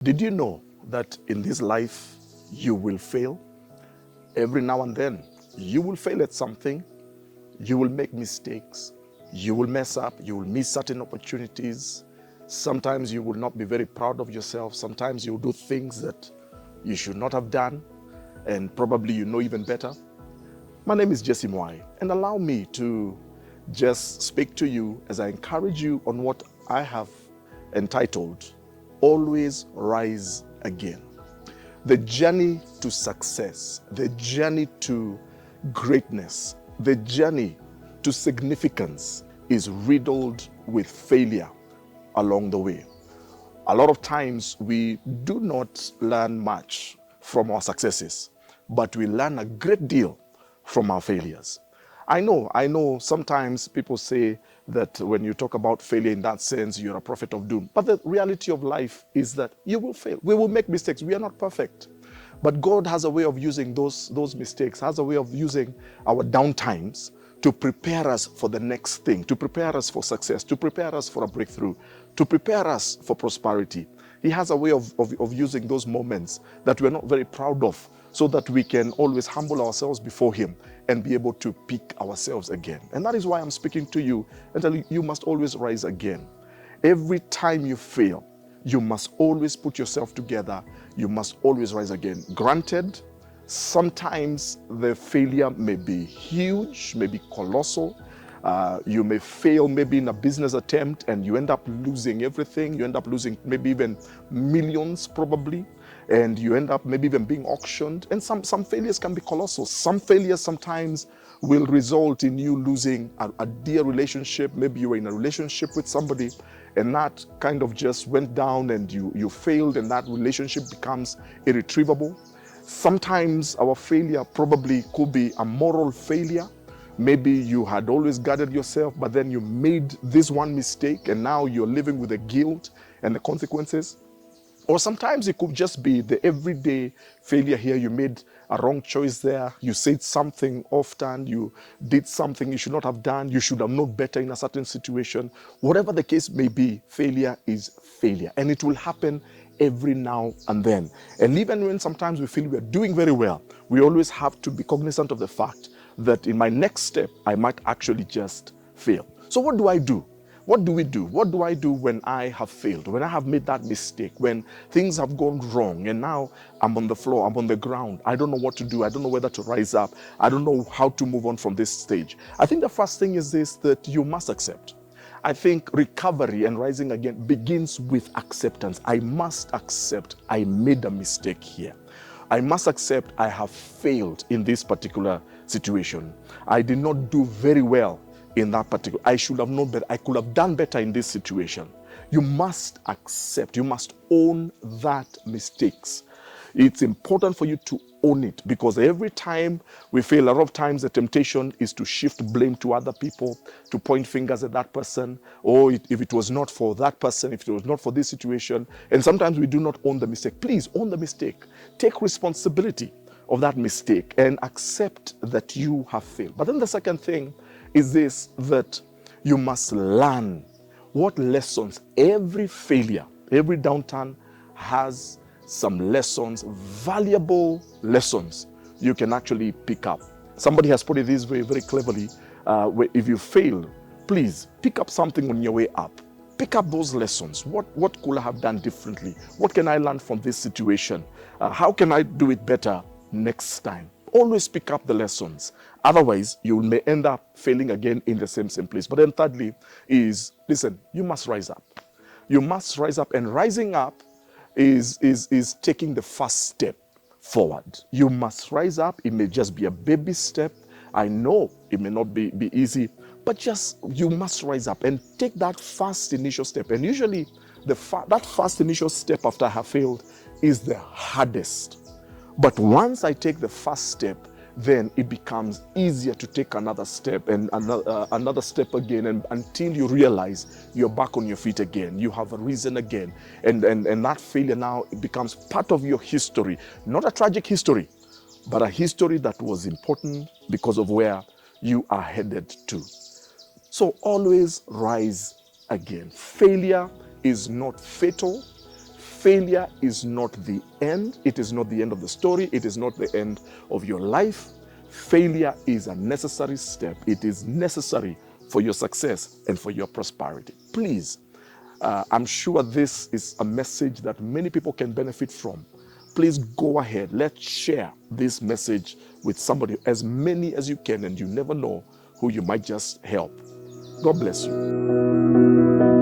Did you know that in this life you will fail? Every now and then you will fail at something, you will make mistakes, you will mess up, you will miss certain opportunities. Sometimes you will not be very proud of yourself. Sometimes you will do things that you should not have done, and probably you know even better. My name is Mwai, and allow me to just speak to you as I encourage you on what I have entitled, Always Rise Again. The journey to success, the journey to greatness, the journey to significance is riddled with failure along the way. A lot of times we do not learn much from our successes, but we learn a great deal from our failures. I know sometimes people say that when you talk about failure in that sense, you're a prophet of doom. But the reality of life is that you will fail. We will make mistakes. We are not perfect. But God has a way of using those mistakes, has a way of using our downtimes to prepare us for the next thing, to prepare us for success, to prepare us for a breakthrough, to prepare us for prosperity. He has a way of using those moments that we're not very proud of, so that we can always humble ourselves before Him and be able to pick ourselves again. And that is why I'm speaking to you and telling you must always rise again. Every time you fail, you must always put yourself together. You must always rise again. Granted, sometimes the failure may be huge, may be colossal. You may fail maybe in a business attempt and you end up losing everything. You end up losing maybe even millions probably. And you end up maybe even being auctioned. And some failures can be colossal. Some failures sometimes will result in you losing a dear relationship. Maybe you were in a relationship with somebody and that kind of just went down and you failed and that relationship becomes irretrievable. Sometimes our failure probably could be a moral failure. Maybe you had always guarded yourself, but then you made this one mistake and now you're living with the guilt and the consequences. Or sometimes it could just be the everyday failure here. You made a wrong choice there. You said something often. You did something you should not have done. You should have known better in a certain situation. Whatever the case may be, failure is failure. And it will happen every now and then. And even when sometimes we feel we are doing very well, we always have to be cognizant of the fact that in my next step, I might actually just fail. So what do I do? What do we do? What do I do when I have failed? When I have made that mistake? When things have gone wrong and now I'm on the floor, I'm on the ground. I don't know what to do. I don't know whether to rise up. I don't know how to move on from this stage. I think the first thing is this, that you must accept. I think recovery and rising again begins with acceptance. I must accept I made a mistake here. I must accept I have failed in this particular situation. I did not do very well in that particular. I should have known better. I could have done better in this situation. You must accept. You must own that mistakes. It's important for you to own it, because every time we fail, a lot of times the temptation is to shift blame to other people, to point fingers at that person, or if it was not for that person, if it was not for this situation. And sometimes we do not own the mistake. Please own the mistake. Take responsibility of that mistake and accept that you have failed. But then the second thing is this, that you must learn what lessons. Every failure, every downturn has some lessons, valuable lessons you can actually pick up. Somebody has put it this way very cleverly. If you fail, please pick up something on your way up. Pick up those lessons. What could I have done differently? What can I learn from this situation? How can I do it better next time? Always pick up the lessons. Otherwise, you may end up failing again in the same place. But then thirdly is, listen, you must rise up. You must rise up, and rising up is taking the first step forward. You must rise up. It may just be a baby step. I know it may not be easy, but just you must rise up and take that first initial step. And usually that first initial step after I have failed is the hardest. But once I take the first step, then it becomes easier to take another step and another step again, and until you realize you're back on your feet again. You have risen again. And that failure now, it becomes part of your history. Not a tragic history, but a history that was important because of where you are headed to. So always rise again. Failure is not fatal. Failure is not the end. It is not the end of the story. It is not the end of your life. Failure is a necessary step. It is necessary for your success and for your prosperity. Please, I'm sure this is a message that many people can benefit from. Please go ahead. Let's share this message with somebody, as many as you can, and you never know who you might just help. God bless you.